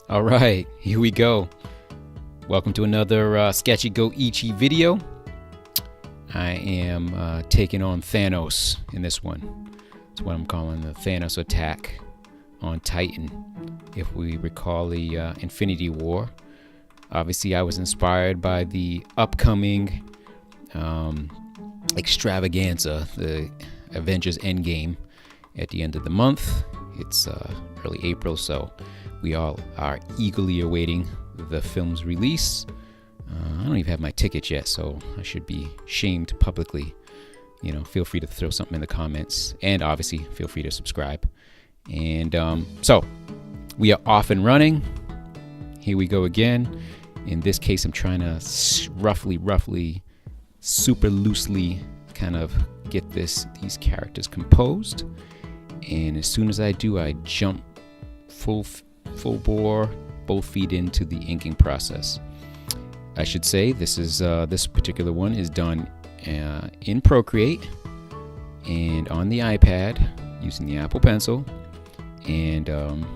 All right, here we go. Welcome to another Sketchy Go Ichi video. I am taking on Thanos in this one. It's what I'm calling the Thanos attack on Titan. If we recall the Infinity War, obviously I was inspired by the upcoming extravaganza, the Avengers End Game, at the end of the month. It's early April, so we all are eagerly awaiting the film's release. I don't even have my ticket yet, so I should be shamed publicly. You know, feel free to throw something in the comments, and obviously feel free to subscribe. And so we are off and running. Here we go again. In this case, I'm trying to roughly, super loosely kind of get these characters composed. And as soon as I do, I jump full bore, both feet into the inking process. I should say this particular one is done in Procreate and on the iPad using the Apple Pencil. And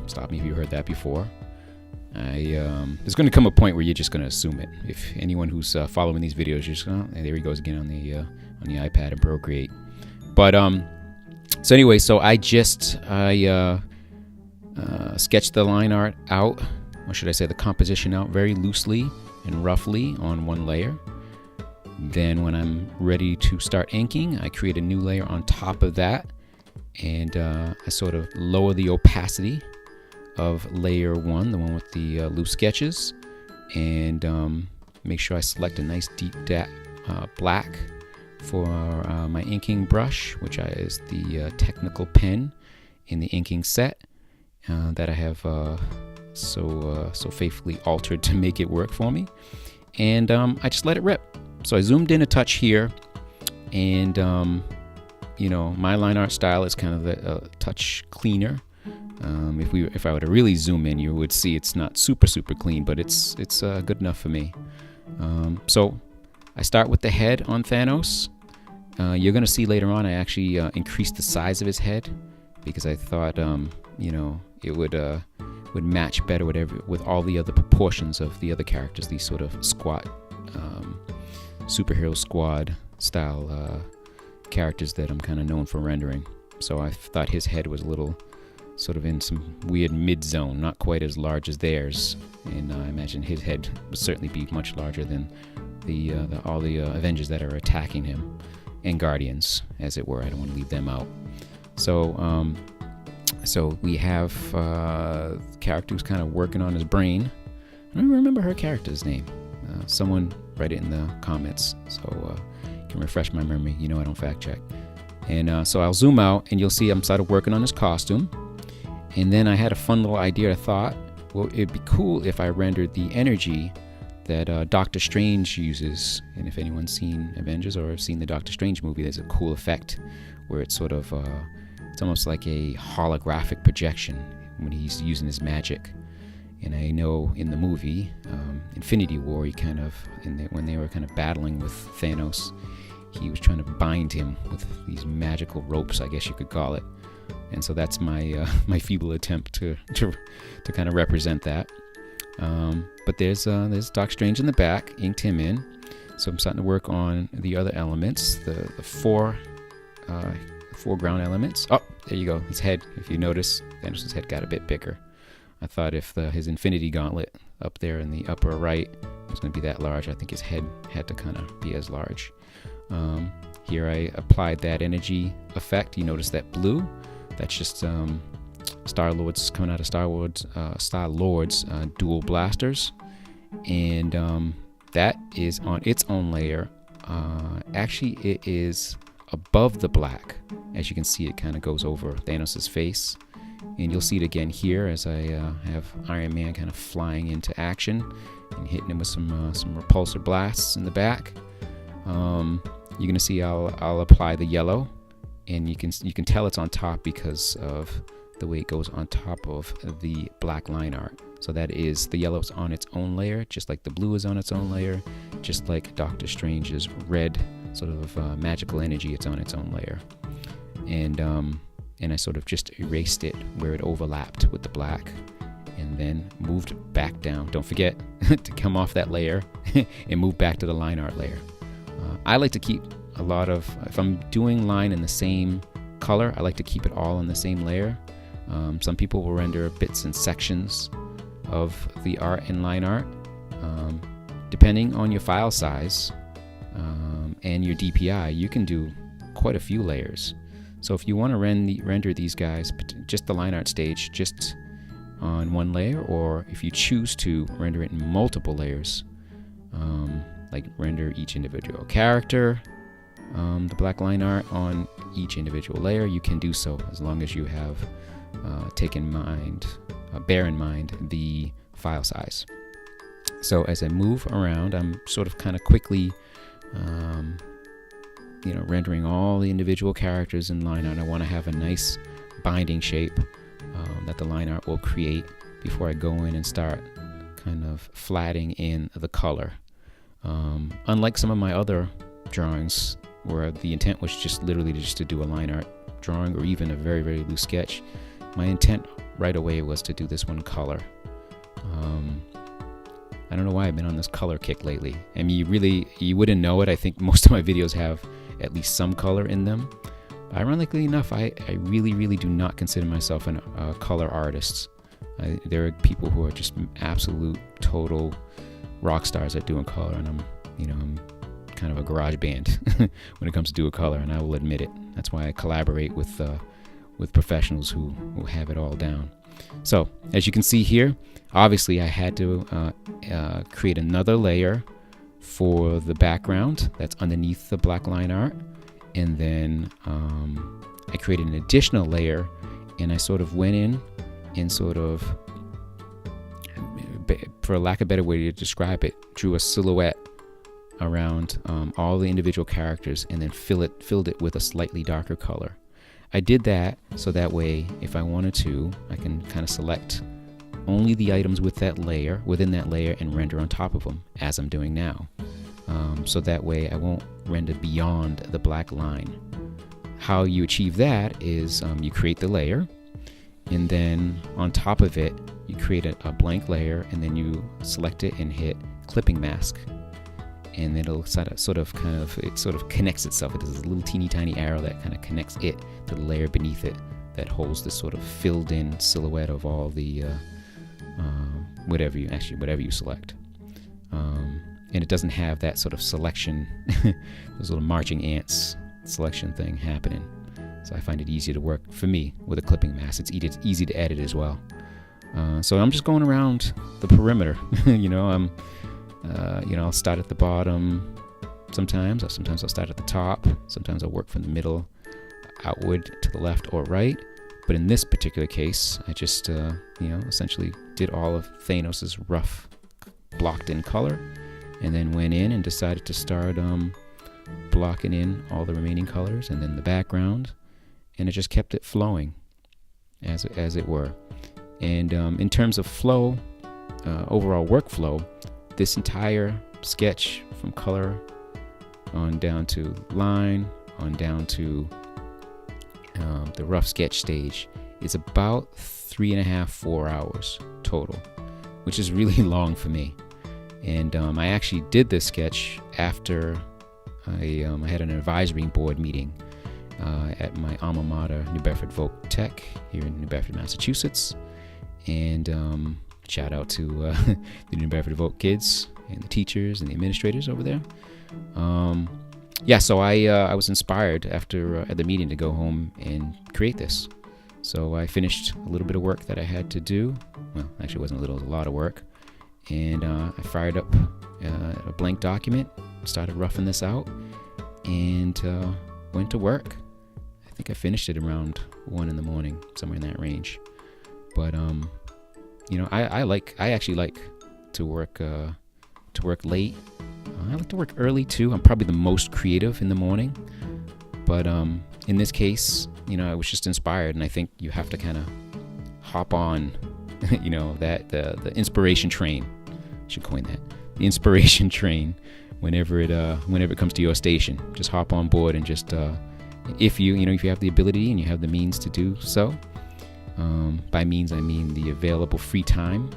stop me if you heard that before. There's going to come a point where you're just going to assume it. If anyone who's following these videos, you're just going, oh, there he goes again on the iPad and Procreate. But so anyway, so I sketched the line art out, or should I say the composition out, very loosely and roughly on one layer. Then when I'm ready to start inking, I create a new layer on top of that, and I sort of lower the opacity of layer one, the one with the loose sketches, and make sure I select a nice deep black for my inking brush, which is the technical pen in the inking set that I have so faithfully altered to make it work for me. And I just let it rip. So I zoomed in a touch here, and my line art style is kind of a touch cleaner. If I were to really zoom in, you would see it's not super clean, but it's good enough for me. So I start with the head on Thanos. You're going to see later on I actually increased the size of his head because I thought it would match better with all the other proportions of the other characters, these sort of squat superhero squad style characters that I'm kind of known for rendering. So I thought his head was a little sort of in some weird mid-zone, not quite as large as theirs, and I imagine his head would certainly be much larger than all the Avengers that are attacking him, and Guardians, as it were. I don't want to leave them out. So we have the character who's kind of working on his brain. I don't even remember her character's name. Someone write it in the comments so can refresh my memory. You know I don't fact check. And so I'll zoom out, and you'll see I'm sort of working on his costume. And then I had a fun little idea. I thought, well, it'd be cool if I rendered the energy that Doctor Strange uses. And if anyone's seen Avengers or seen the Doctor Strange movie, there's a cool effect where it's sort of it's almost like a holographic projection when he's using his magic. And I know in the movie Infinity War, when they were kind of battling with Thanos, he was trying to bind him with these magical ropes, I guess you could call it. And so that's my feeble attempt to kind of represent that. But there's Doctor Strange in the back, inked him in. So I'm starting to work on the other elements, the foreground elements. Oh, there you go. His head, if you notice, Thanos' head got a bit bigger. I thought if his Infinity Gauntlet up there in the upper right was going to be that large, I think his head had to kind of be as large. Here I applied that energy effect. You notice that blue? That's just Star-Lord's coming out of Star-Lord's dual blasters. And that is on its own layer. Actually, it is above the black. As you can see, it kind of goes over Thanos' face. And you'll see it again here as I have Iron Man kind of flying into action and hitting him with some repulsor blasts in the back. You're gonna see I'll apply the yellow, and you can tell it's on top because of the way it goes on top of the black line art. So that is, the yellow is on its own layer, just like the blue is on its own layer, just like Doctor Strange's red sort of magical energy, it's on its own layer. And I sort of just erased it where it overlapped with the black, and then moved back down. Don't forget to come off that layer and move back to the line art layer. I like to keep a lot of, if I'm doing line in the same color, I like to keep it all in the same layer. Some people will render bits and sections of the art in line art. Depending on your file size and your DPI, you can do quite a few layers. So if you want to render these guys, just the line art stage, just on one layer, or if you choose to render it in multiple layers, like render each individual character, the black line art on each individual layer, you can do so as long as you have bear in mind the file size. So as I move around, I'm sort of kind of quickly rendering all the individual characters in line art. I want to have a nice binding shape that the line art will create before I go in and start kind of flatting in the color. Unlike some of my other drawings where the intent was just literally just to do a line art drawing or even a very, very loose sketch, my intent right away was to do this one color. I don't know why I've been on this color kick lately. I mean, you wouldn't know it. I think most of my videos have at least some color in them. Ironically enough, I really, really do not consider myself a color artist. There are people who are just absolute, total rock stars at doing color, and I'm kind of a garage band when it comes to doing color, and I will admit it. That's why I collaborate with professionals who have it all down. So as you can see here, obviously I had to create another layer for the background that's underneath the black line art, and then I created an additional layer, and I sort of went in and sort of, for lack of a better way to describe it, drew a silhouette around all the individual characters, and then filled it with a slightly darker color. I did that so that way, if I wanted to, I can kind of select only the items within that layer, and render on top of them, as I'm doing now. So that way I won't render beyond the black line. How you achieve that is you create the layer, and then on top of it, you create a blank layer, and then you select it and hit clipping mask. And it'll sort of connects itself. It does this little teeny tiny arrow that kind of connects it to the layer beneath it that holds this sort of filled in silhouette of all the whatever you select. And it doesn't have that sort of selection, those little marching ants selection thing happening. So I find it easier to work for me with a clipping mask. It's easy to edit as well. So I'm just going around the perimeter. I'll start at the bottom sometimes. Sometimes I'll start at the top. Sometimes I'll work from the middle outward to the left or right. But in this particular case, I just, essentially did all of Thanos' rough blocked in color, and then went in and decided to start blocking in all the remaining colors, and then the background, and it just kept it flowing as it were. And in terms of flow, overall workflow, this entire sketch from color on down to line, on down to the rough sketch stage is about 3.5-4 hours total, which is really long for me. And I actually did this sketch after I had an advisory board meeting at my alma mater, New Bedford Voc Tech here in New Bedford, Massachusetts. And shout out to the New Bedford Voc kids and the teachers and the administrators over there. So I was inspired after at the meeting to go home and create this. So I finished a little bit of work that I had to do. Well, actually it wasn't a little, it was a lot of work. And I fired up a blank document, started roughing this out, and went to work. I think I finished it around 1 in the morning, somewhere in that range. But I actually like to work late. I like to work early too. I'm probably the most creative in the morning. But in this case, I was just inspired, and I think you have to kind of hop on, that the inspiration train. I should coin that. The inspiration train whenever it comes to your station. Just hop on board and just if you have the ability and you have the means to do so, By means, I mean the available free time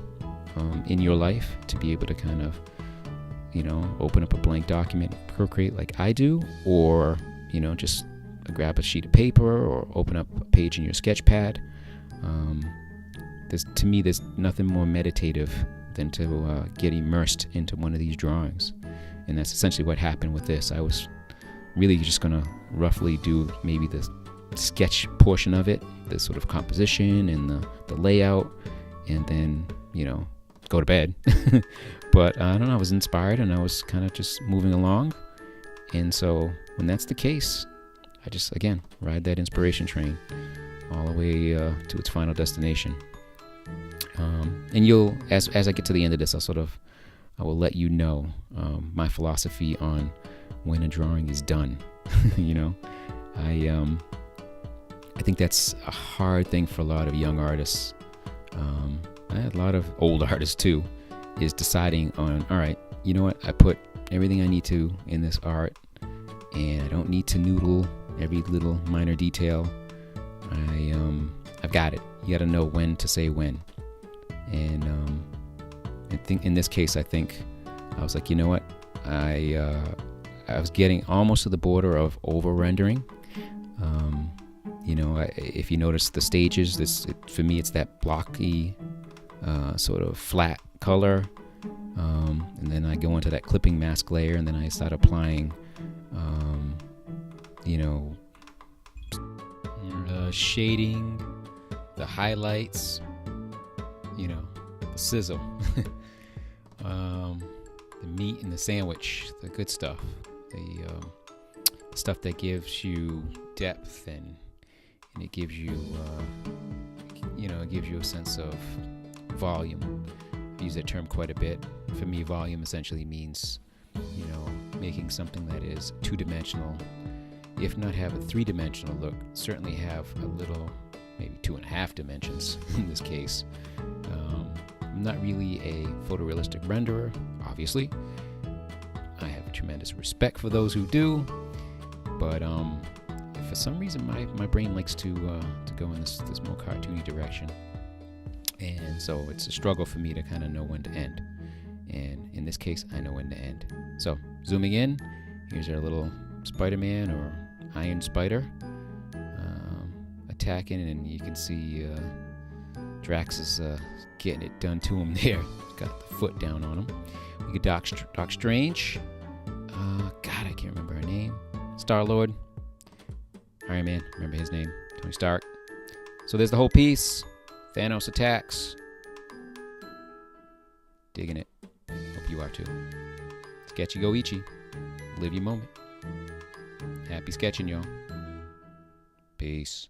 in your life to be able to kind of, open up a blank document, procreate like I do, or, just grab a sheet of paper or open up a page in your sketch pad. To me, there's nothing more meditative than to get immersed into one of these drawings. And that's essentially what happened with this. I was really just going to roughly do maybe the sketch portion of it, the sort of composition and the layout, and then, go to bed. But I don't know, I was inspired and I was kind of just moving along. And so when that's the case, I just, again, ride that inspiration train all the way to its final destination. And you'll, as I get to the end of this, I will let you know my philosophy on when a drawing is done. I think that's a hard thing for a lot of young artists, a lot of old artists too, is deciding on, all right, you know what, I put everything I need to in this art, and I don't need to noodle every little minor detail. I've got it. You got to know when to say when. And I think in this case, I was like, you know what, I was getting almost to the border of over rendering. If you notice the stages, for me, it's that blocky, sort of flat color. And then I go into that clipping mask layer, and then I start applying, shading, the highlights, the sizzle, the meat in the sandwich, the good stuff, the stuff that gives you depth and it gives you, it gives you a sense of volume. I use that term quite a bit. For me, volume essentially means, making something that is two-dimensional, if not have a three-dimensional look, certainly have a little, maybe 2.5 dimensions in this case. I'm not really a photorealistic renderer, obviously. I have tremendous respect for those who do, but for some reason my brain likes to go in this more cartoony direction, and so it's a struggle for me to kind of know when to end. And in this case, I know when to end. So zooming in, here's our little Spider-Man or Iron Spider attacking, and you can see Drax is getting it done to him there. He's got the foot down on him. We got Doc Strange. God, I can't remember her name. Star-Lord. Iron Man, remember his name. Tony Stark. So there's the whole piece. Thanos attacks. Digging it. Hope you are too. Sketchy go Ichi. Live your moment. Happy sketching, y'all. Peace.